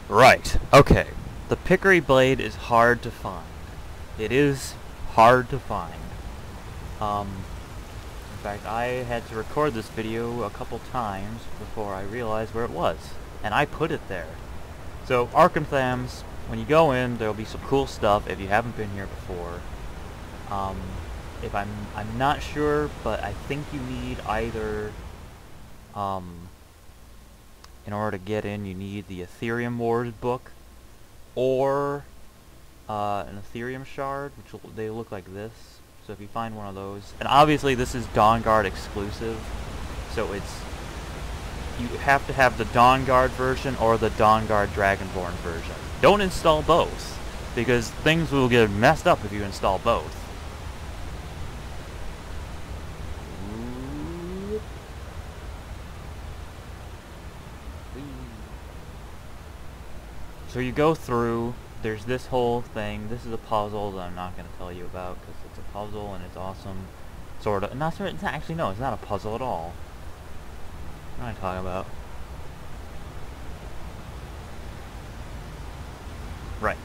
Right, okay. The Picori Blade is hard to find. It is hard to find. In fact, I had to record this video a couple times before I realized where it was. And I put it there. So, Arkham, when you go in, there'll be some cool stuff if you haven't been here before. If I'm not sure, but I think you need either, in order to get in, you need the Ethereum Wars book, or an Ethereum shard, which they look like this. So if you find one of those, and obviously this is Dawnguard exclusive, so you have to have the Dawnguard version or the Dawnguard Dragonborn version. Don't install both, because things will get messed up if you install both. So you go through, there's this whole thing. This is a puzzle that I'm not going to tell you about because it's a puzzle and it's awesome. Sort of. Actually, no, it's not a puzzle at all. What am I talking about? Right.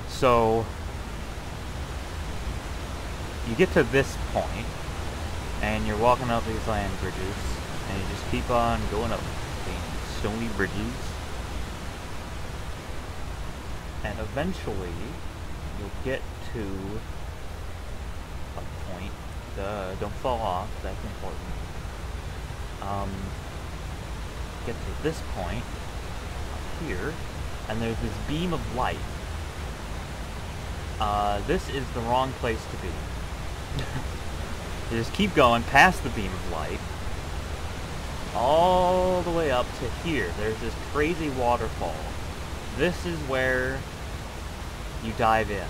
So, you get to this point, and you're walking up these land bridges, and you just keep on going up these stony bridges. And eventually, you'll get to a point. Don't fall off, that's important. Get to this point, up here, and there's this beam of light. This is the wrong place to be. You just keep going past the beam of light, all the way up to here. There's this crazy waterfall. This is where you dive in.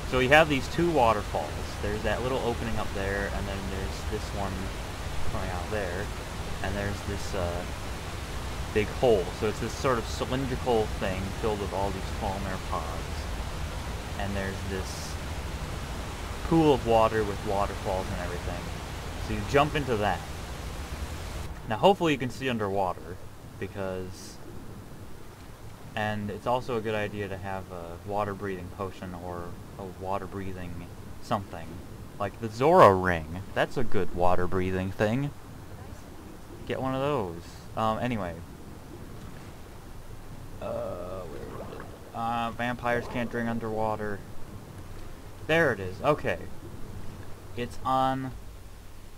So you have these two waterfalls. There's that little opening up there, and then there's this one coming out there, and there's this big hole. So it's this sort of cylindrical thing filled with all these Falmer pods. And there's this pool of water with waterfalls and everything. So you jump into that. Now hopefully you can see underwater, because... And it's also a good idea to have a water-breathing potion or a water-breathing something. Like the Zora ring. That's a good water-breathing thing. Get one of those. Anyway. Where is it? Vampires can't drink underwater. There it is. Okay. It's on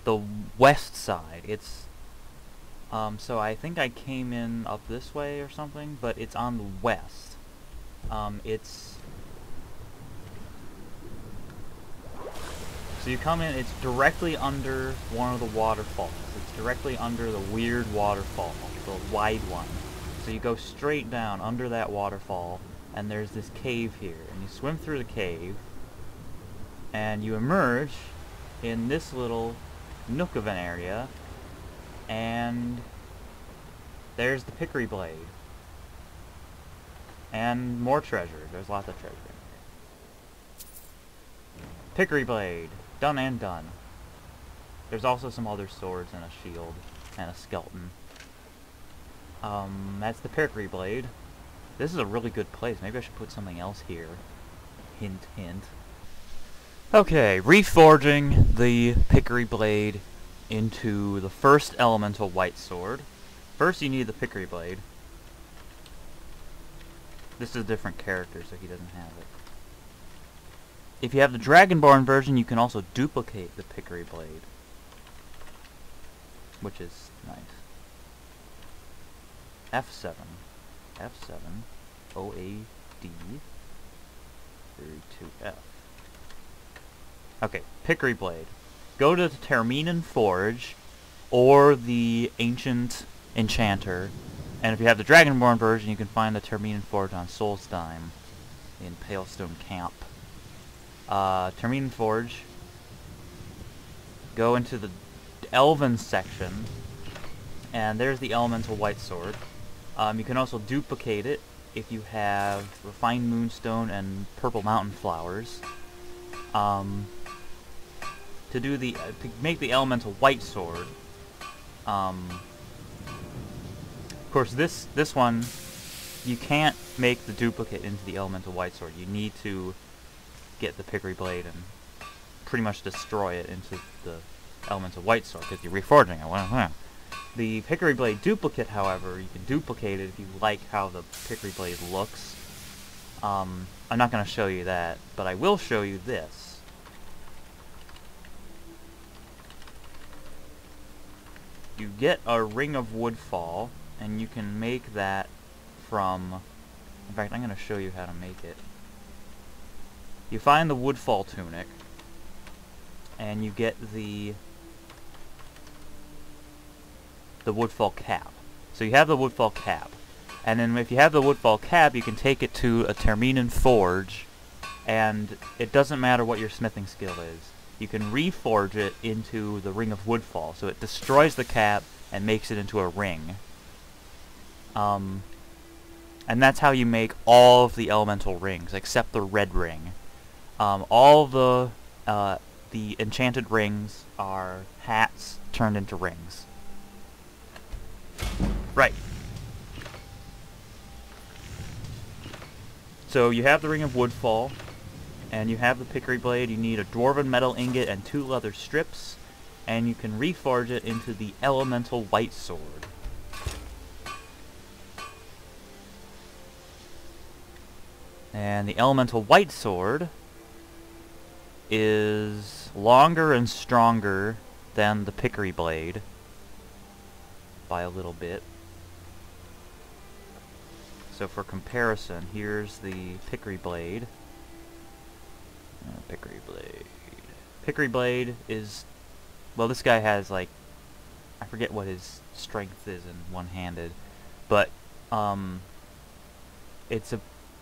the west side. It's... so I think I came in up this way or something, but it's on the west. So you come in, it's directly under one of the waterfalls. It's directly under the weird waterfall, the wide one. So you go straight down under that waterfall, and there's this cave here. And you swim through the cave, and you emerge in this little nook of an area, and there's the Picori Blade. And more treasure. There's lots of treasure in here. Picori Blade. Done and done. There's also some other swords and a shield and a skeleton. That's the Picori Blade. This is a really good place. Maybe I should put something else here. Hint, hint. Okay, reforging the Picori Blade into the first elemental white sword. First you need the Picori Blade. This is a different character, so he doesn't have it. If you have the Dragonborn version, you can also duplicate the Picori Blade, which is nice. F7. F7. OAD. 32F. Okay, Picori Blade. Go to the Terminen Forge, or the Ancient Enchanter, and if you have the Dragonborn version, you can find the Terminen Forge on Solstheim in Palestone Camp. Terminen Forge, go into the Elven section, and there's the Elemental White Sword. You can also duplicate it if you have Refined Moonstone and Purple Mountain Flowers. To make the Elemental White Sword, Of course, this one, you can't make the duplicate into the elemental white sword. You need to get the Picori Blade and pretty much destroy it into the elemental white sword, because you're reforging it. The Picori Blade duplicate, however, you can duplicate it if you like how the Picori Blade looks. I'm not going to show you that, but I will show you this. You get a Ring of Woodfall, and you can make that from... In fact, I'm going to show you how to make it. You find the Woodfall tunic, and you get the Woodfall cap. So you have the Woodfall cap, and then if you have the Woodfall cap, you can take it to a Terminan forge, and it doesn't matter what your smithing skill is. You can reforge it into the Ring of Woodfall, so it destroys the cap and makes it into a ring. And that's how you make all of the elemental rings, except the red ring. All the enchanted rings are hats turned into rings. Right. So you have the Ring of Woodfall, and you have the Picori Blade. You need a Dwarven metal ingot and 2 leather strips, and you can reforge it into the elemental white sword. And the elemental white sword is longer and stronger than the Picori Blade by a little bit. So for comparison, here's the Picori Blade. Picori Blade. Picori Blade is... Well, this guy has, like... I forget what his strength is in one-handed. But, it's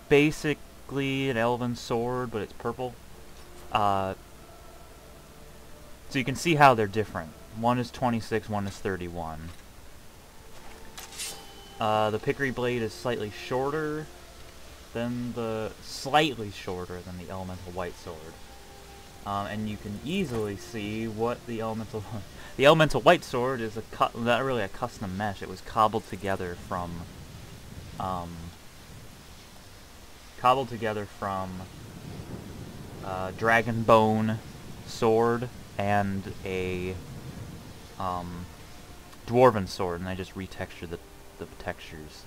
basically an elven sword, but it's purple. So you can see how they're different. One is 26, one is 31. The Picori Blade is slightly shorter than the elemental white sword. And you can easily see what the elemental white sword is not really a custom mesh. It was cobbled together from dragon bone sword and a dwarven sword, and I just retextured the textures.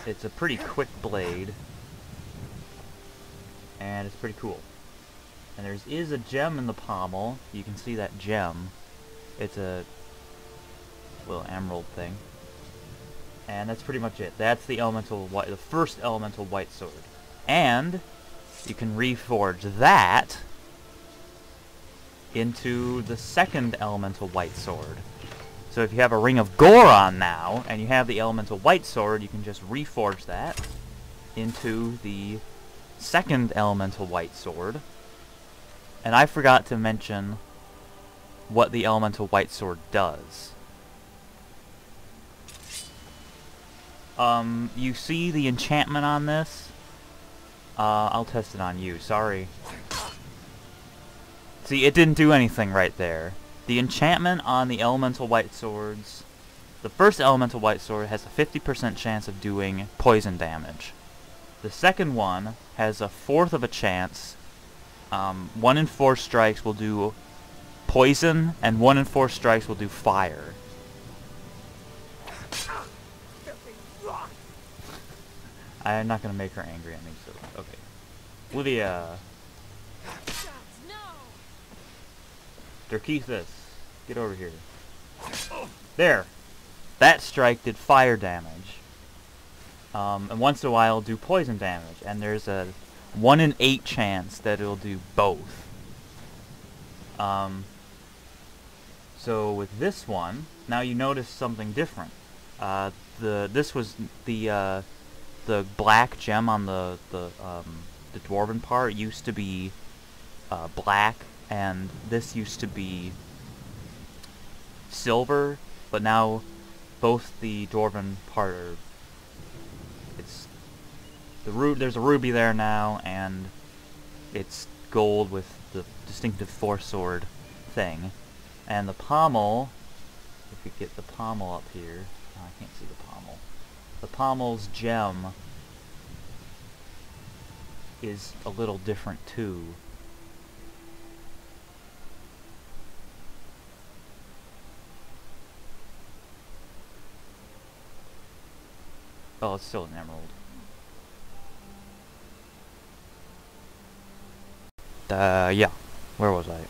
It's a pretty quick blade, and it's pretty cool. And there is a gem in the pommel. You can see that gem. It's a little emerald thing. And that's pretty much it. That's the first elemental white sword. And you can reforge that into the second elemental white sword. So if you have a Ring of Goron now, and you have the elemental white sword, you can just reforge that into the second elemental white sword. And I forgot to mention what the elemental white sword does. You see the enchantment on this? I'll test it on you, sorry. See, it didn't do anything right there. The enchantment on the elemental white swords, the first elemental white sword has a 50% chance of doing poison damage. The second one has a 1/4 of a chance. 1 in 4 strikes will do poison, and 1 in 4 strikes will do fire. I'm not gonna make her angry at me, so okay. Lydia. Derkeithus, get over here. There! That strike did fire damage. And once in a while do poison damage. And there's a 1 in 8 chance that it'll do both. So with this one, now you notice something different. This was the black gem on the dwarven part used to be black, and this used to be silver, but now both the dwarven part are, there's a ruby there now, and it's gold with the distinctive 4-sword thing. And the pommel, if we get the pommel up here, oh, I can't see the pommel. The pommel's gem is a little different too. Oh, it's still an emerald. Yeah. Where was I?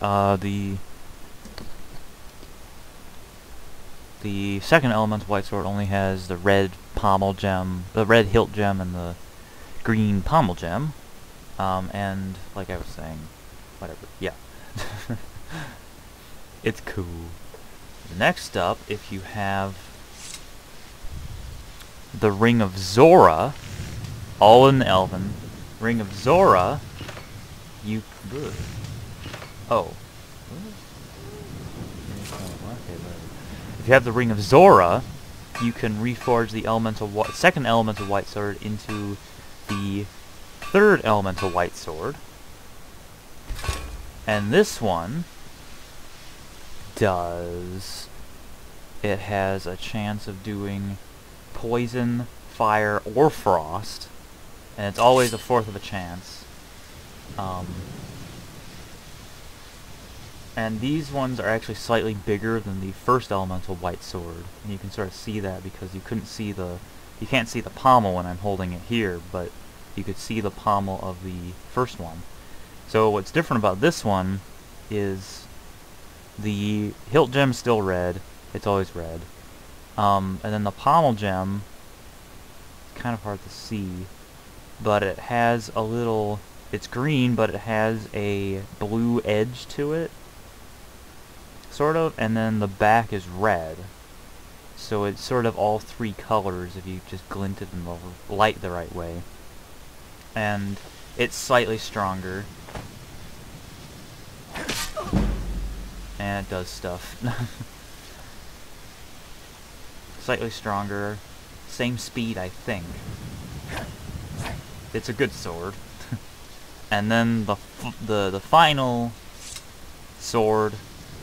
The second elemental white sword only has the red pommel gem, the red hilt gem, and the green pommel gem. And like I was saying, whatever. Yeah. It's cool. Next up, if you have the Ring of Zora, all in Elven, Ring of Zora, you... Ugh. Oh. If you have the Ring of Zora, you can reforge the second elemental white sword into the third elemental white sword. And this one does... It has a chance of doing poison, fire, or frost. And it's always a fourth of a chance. And these ones are actually slightly bigger than the first elemental white sword. And you can sort of see that because you can't see the pommel when I'm holding it here, but you could see the pommel of the first one. So what's different about this one is the hilt gem's still red. It's always red. And then the pommel gem, it's kind of hard to see, but it has a little... It's green, but it has a blue edge to it, sort of, and then the back is red. So it's sort of all three colors if you just glint it in the light the right way. And it's slightly stronger. And it does stuff. Slightly stronger. Same speed, I think. It's a good sword. And then the final sword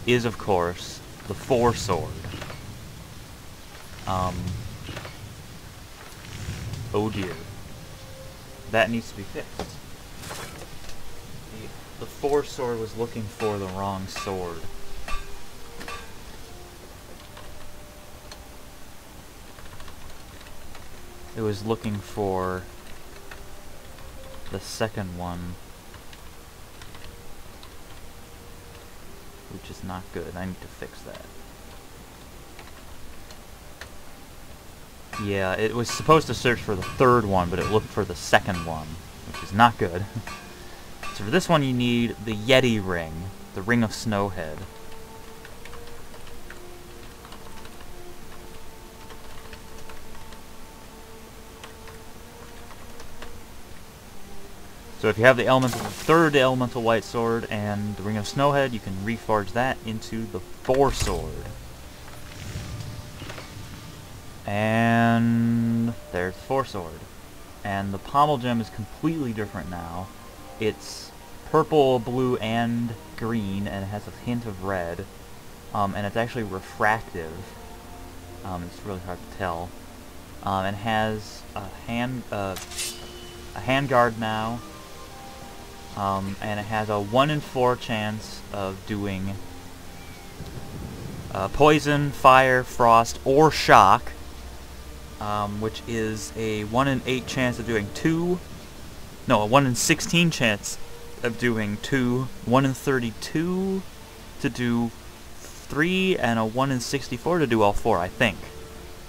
is, of course, the Four Sword. Oh dear. That needs to be fixed. The Four Sword was looking for the wrong sword. It was looking for the second one, which is not good. I need to fix that. Yeah, it was supposed to search for the third one, but it looked for the second one, which is not good. So for this one you need the Yeti Ring, the Ring of Snowhead. So if you have the third elemental white sword and the Ring of Snowhead, you can reforge that into the Four Sword. And there's the Four Sword. And the pommel gem is completely different now. It's purple, blue, and green, and it has a hint of red. And it's actually refractive. It's really hard to tell. And has a handguard now. And it has a 1 in 4 chance of doing poison, fire, frost, or shock, which is a 1 in 8 chance of doing a 1 in 16 chance of doing 2, 1 in 32 to do 3, and a 1 in 64 to do all 4, I think.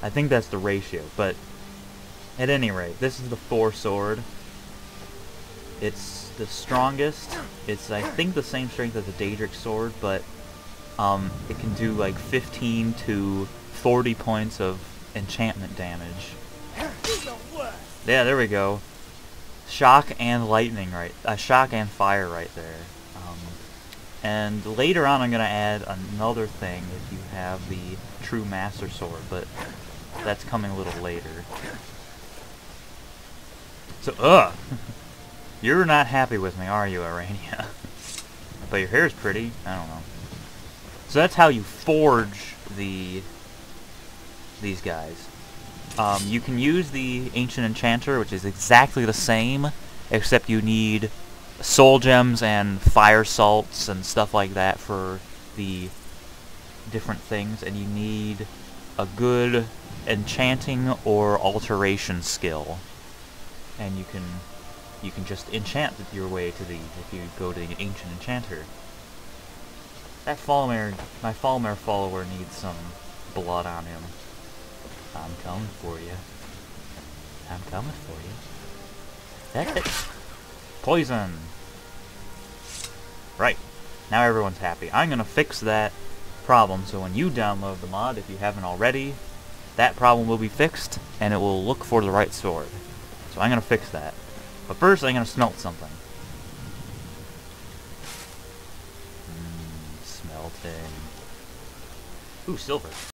I think that's the ratio, but at any rate, this is the Four Sword. It's the strongest. It's, I think, the same strength as a Daedric sword, but it can do like 15 to 40 points of enchantment damage. Yeah, there we go. Shock and lightning, right? Shock and fire right there. And later on I'm going to add another thing if you have the true Master Sword, but that's coming a little later. So, you're not happy with me, are you, Arania? But your hair's pretty. I don't know. So that's how you forge these guys. You can use the Ancient Enchanter, which is exactly the same, except you need soul gems and fire salts and stuff like that for the different things, and you need a good enchanting or alteration skill. And you can just enchant your way to these if you go to the Ancient Enchanter. That my Falmer follower needs some blood on him. I'm coming for you. I'm coming for you. That's it. Poison! Right. Now everyone's happy. I'm gonna fix that problem, so when you download the mod, if you haven't already, that problem will be fixed, and it will look for the right sword. So I'm gonna fix that. But first, I'm gonna smelt something. Smelting. Ooh, silver.